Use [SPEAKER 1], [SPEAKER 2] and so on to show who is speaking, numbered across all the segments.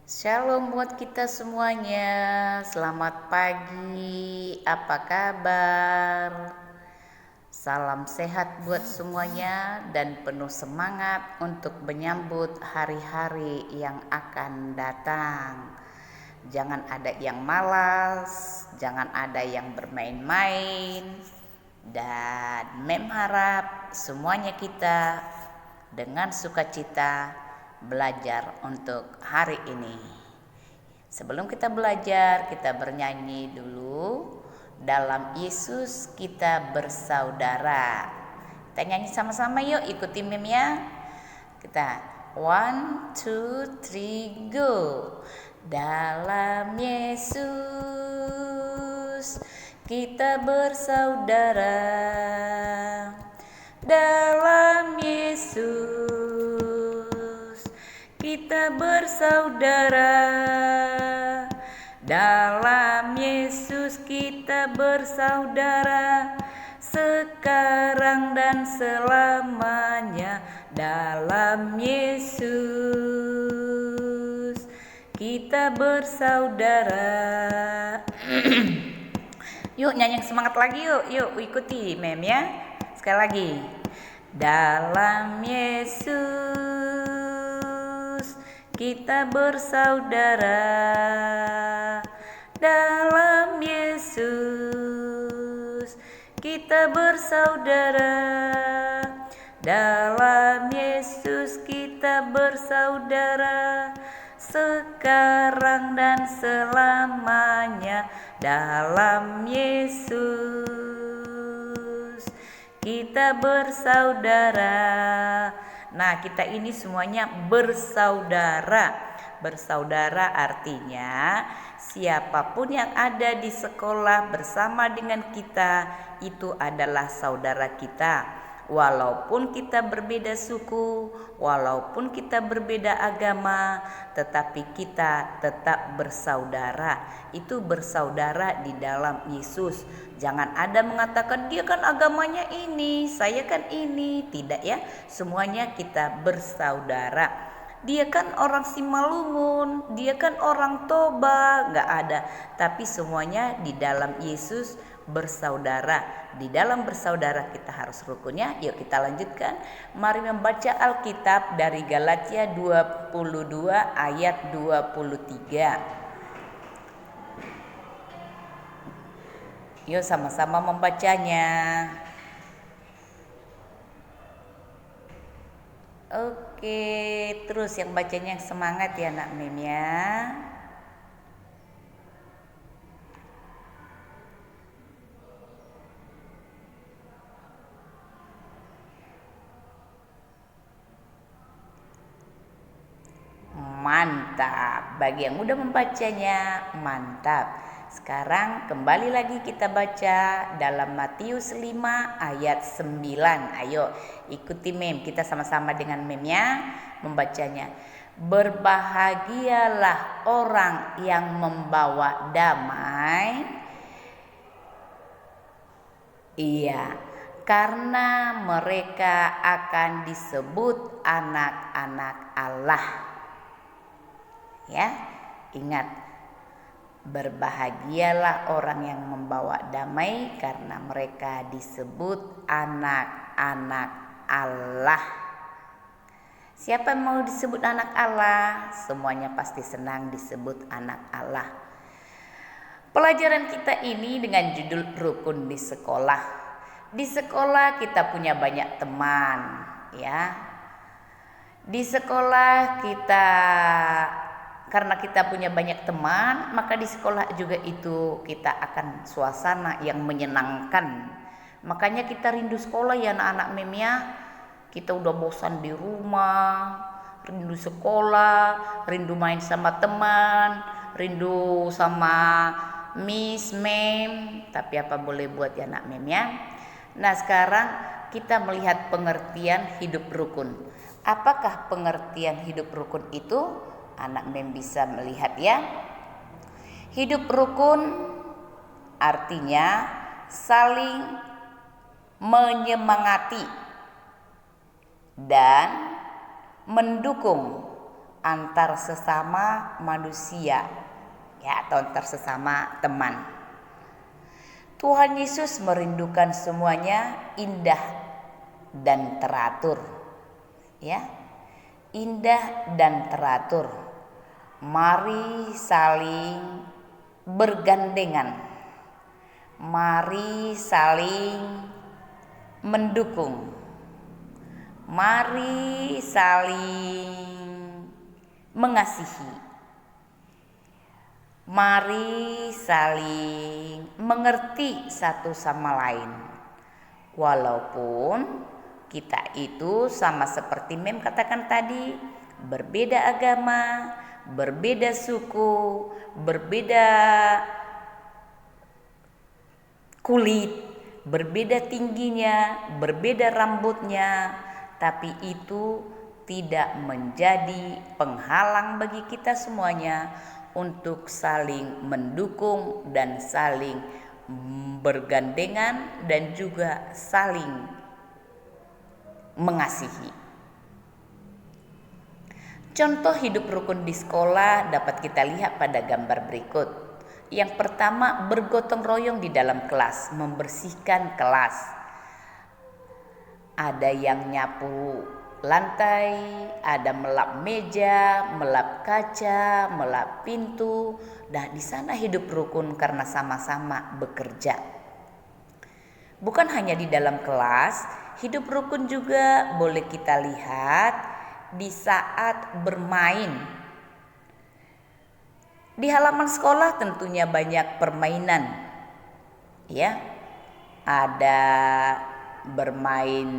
[SPEAKER 1] Shalom buat kita semuanya. Selamat pagi. Apa kabar? Salam sehat buat semuanya dan penuh semangat untuk menyambut hari-hari yang akan datang. Jangan ada yang malas, jangan ada yang bermain-main. Dan Mem harap semuanya kita dengan sukacita belajar untuk hari ini. Sebelum kita belajar, kita bernyanyi dulu. Dalam Yesus kita bersaudara. Kita nyanyi sama-sama yuk, ikuti Mem ya. Kita 1, 2, 3, go. Dalam Yesus kita bersaudara. Dalam Yesus kita bersaudara. Dalam Yesus kita bersaudara, sekarang dan selamanya. Dalam Yesus kita bersaudara. Yuk nyanyi semangat lagi yuk. Yuk ikuti Mem ya. Sekali lagi. Dalam Yesus kita bersaudara. Dalam Yesus kita bersaudara. Dalam Yesus kita bersaudara, sekarang dan selamanya. Dalam Yesus kita bersaudara. Nah, kita ini semuanya bersaudara. Bersaudara artinya siapapun yang ada di sekolah bersama dengan kita itu adalah saudara kita. Walaupun kita berbeda suku, walaupun kita berbeda agama, tetapi kita tetap bersaudara. Itu bersaudara di dalam Yesus. Jangan ada mengatakan dia kan agamanya ini, saya kan ini. Tidak ya, semuanya kita bersaudara. Dia kan orang Simalungun, dia kan orang Toba, gak ada. Tapi semuanya di dalam Yesus bersaudara. Di dalam bersaudara kita harus rukun ya. Yuk kita lanjutkan. Mari membaca Alkitab dari Galatia 22 ayat 23. Yuk sama-sama membacanya. Oke, terus yang bacanya yang semangat ya nak Mem ya. Mantap. Bagi yang udah membacanya, mantap. Sekarang kembali lagi kita baca dalam Matius 5 ayat 9. Ayo ikuti Mem, kita sama-sama dengan Mem ya membacanya. Berbahagialah orang yang membawa damai. Iya, karena mereka akan disebut anak-anak Allah. Ya, ingat, berbahagialah orang yang membawa damai karena mereka disebut anak-anak Allah. Siapa yang mau disebut anak Allah? Semuanya pasti senang disebut anak Allah. Pelajaran kita ini dengan judul rukun di sekolah. Di sekolah kita punya banyak teman, ya. Di sekolah kita, karena kita punya banyak teman, maka di sekolah juga itu kita akan suasana yang menyenangkan. Makanya kita rindu sekolah ya anak-anak Mem ya. Kita udah bosan di rumah, rindu sekolah, rindu main sama teman, rindu sama Miss Mem. Tapi apa boleh buat ya anak Mem ya. Nah sekarang kita melihat pengertian hidup rukun. Apakah pengertian hidup rukun itu? Anak Mem bisa melihat ya. Hidup rukun artinya saling menyemangati dan mendukung antar sesama manusia, ya, atau antar sesama teman. Tuhan Yesus merindukan semuanya indah dan teratur, ya, indah dan teratur. Mari saling bergandengan, mari saling mendukung, mari saling mengasihi, mari saling mengerti satu sama lain. Walaupun kita itu sama seperti Mem katakan tadi, berbeda agama, berbeda suku, berbeda kulit, berbeda tingginya, berbeda rambutnya, tapi itu tidak menjadi penghalang bagi kita semuanya untuk saling mendukung dan saling bergandengan dan juga saling mengasihi. Contoh hidup rukun di sekolah dapat kita lihat pada gambar berikut. Yang pertama, bergotong royong di dalam kelas, membersihkan kelas. Ada yang nyapu lantai, ada melap meja, melap kaca, melap pintu. Nah, di sana hidup rukun karena sama-sama bekerja. Bukan hanya di dalam kelas, hidup rukun juga boleh kita lihat di saat bermain. Di halaman sekolah tentunya banyak permainan, ya. Ada bermain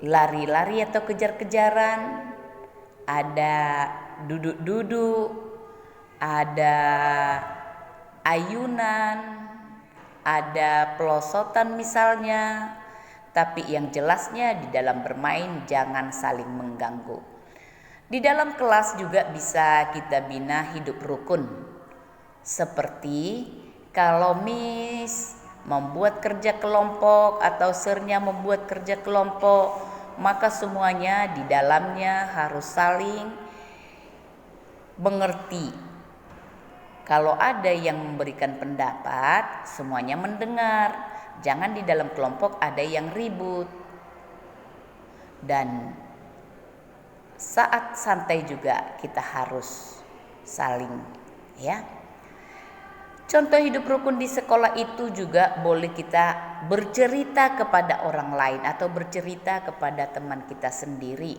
[SPEAKER 1] lari-lari atau kejar-kejaran, ada duduk-duduk, ada ayunan, ada pelosotan misalnya. Tapi yang jelasnya di dalam bermain jangan saling mengganggu. Di dalam kelas juga bisa kita bina hidup rukun. Seperti kalau Miss membuat kerja kelompok atau sirnya membuat kerja kelompok, maka semuanya di dalamnya harus saling mengerti. Kalau ada yang memberikan pendapat, semuanya mendengar. Jangan di dalam kelompok ada yang ribut. Dan saat santai juga kita harus saling, ya. Contoh hidup rukun di sekolah itu juga boleh kita bercerita kepada orang lain atau bercerita kepada teman kita sendiri.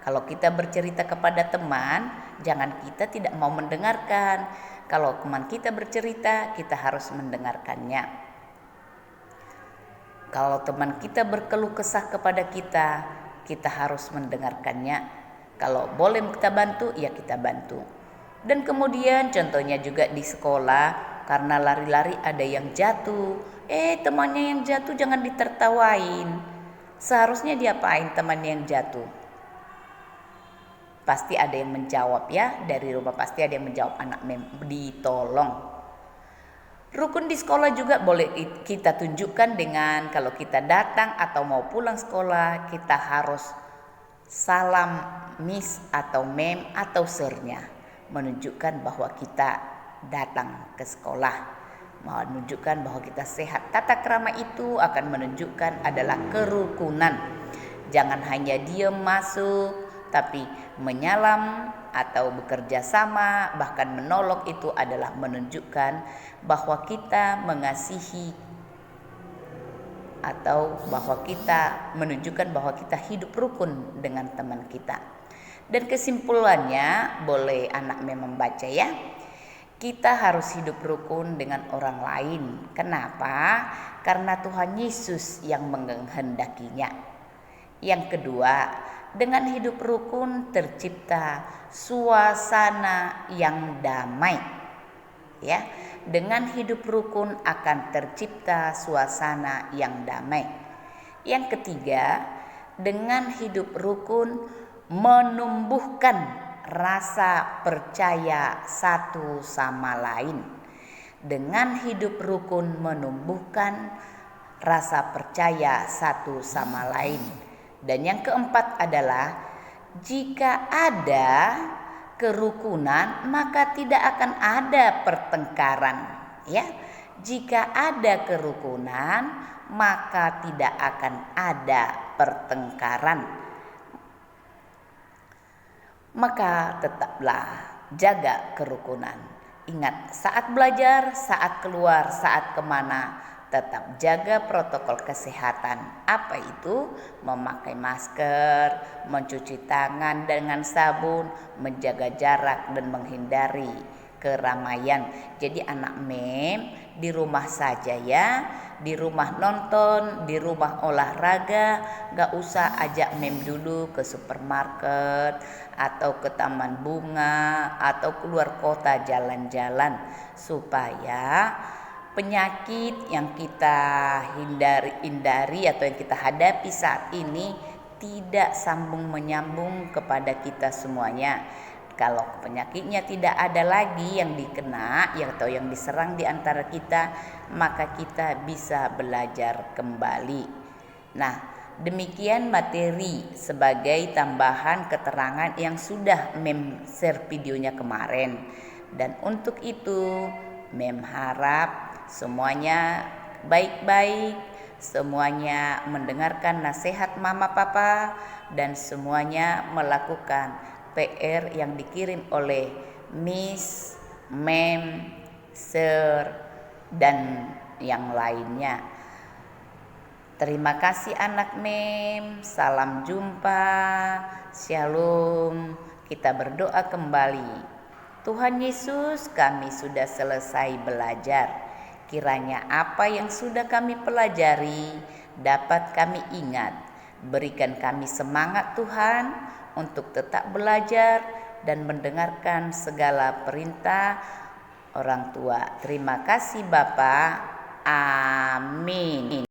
[SPEAKER 1] Kalau kita bercerita kepada teman, jangan kita tidak mau mendengarkan. Kalau teman kita bercerita, kita harus mendengarkannya. Kalau teman kita berkeluh kesah kepada kita, kita harus mendengarkannya. Kalau boleh kita bantu, ya kita bantu. Dan kemudian contohnya juga di sekolah, karena lari-lari ada yang jatuh. Temannya yang jatuh jangan ditertawain. Seharusnya diapain temannya yang jatuh? Pasti ada yang menjawab, ya. Dari rumah pasti ada yang menjawab, anak Mem, ditolong. Rukun di sekolah juga boleh kita tunjukkan dengan kalau kita datang atau mau pulang sekolah, kita harus salam Miss atau Mem atau sirnya, menunjukkan bahwa kita datang ke sekolah, menunjukkan bahwa kita sehat. Tata krama itu akan menunjukkan adalah kerukunan. Jangan hanya diam masuk, tapi menyalam atau bekerja sama, bahkan menolong, itu adalah menunjukkan bahwa kita mengasihi atau bahwa kita menunjukkan bahwa kita hidup rukun dengan teman kita. Dan kesimpulannya boleh anak memang membaca, ya. Kita harus hidup rukun dengan orang lain. Kenapa? Karena Tuhan Yesus yang menghendakinya. Yang kedua, dengan hidup rukun tercipta suasana yang damai. Ya, dengan hidup rukun akan tercipta suasana yang damai. Yang ketiga, dengan hidup rukun menumbuhkan rasa percaya satu sama lain. Dengan hidup rukun menumbuhkan rasa percaya satu sama lain. Dan yang keempat adalah jika ada kerukunan maka tidak akan ada pertengkaran, ya. Jika ada kerukunan maka tidak akan ada pertengkaran. Maka tetaplah jaga kerukunan. Ingat, saat belajar, saat keluar, saat kemana, tetap jaga protokol kesehatan. Apa itu? Memakai masker, mencuci tangan dengan sabun, menjaga jarak dan menghindari keramaian. Jadi anak mem di rumah saja ya, di rumah nonton, di rumah olahraga, gak usah ajak mem dulu ke supermarket atau ke taman bunga atau keluar kota jalan-jalan, supaya penyakit yang kita hindari atau yang kita hadapi saat ini tidak sambung menyambung kepada kita semuanya. Kalau penyakitnya tidak ada lagi yang dikena atau yang diserang di antara kita, maka kita bisa belajar kembali. Nah, demikian materi sebagai tambahan keterangan yang sudah mem share videonya kemarin. Dan untuk itu mem harap semuanya baik-baik, semuanya mendengarkan nasihat mama papa, dan semuanya melakukan PR yang dikirim oleh Miss, Mem, Sir, dan yang lainnya. Terima kasih anak mem, salam jumpa, shalom. Kita berdoa kembali. Tuhan Yesus, kami sudah selesai belajar. Kiranya apa yang sudah kami pelajari dapat kami ingat. Berikan kami semangat Tuhan untuk tetap belajar dan mendengarkan segala perintah orang tua. Terima kasih Bapa. Amin.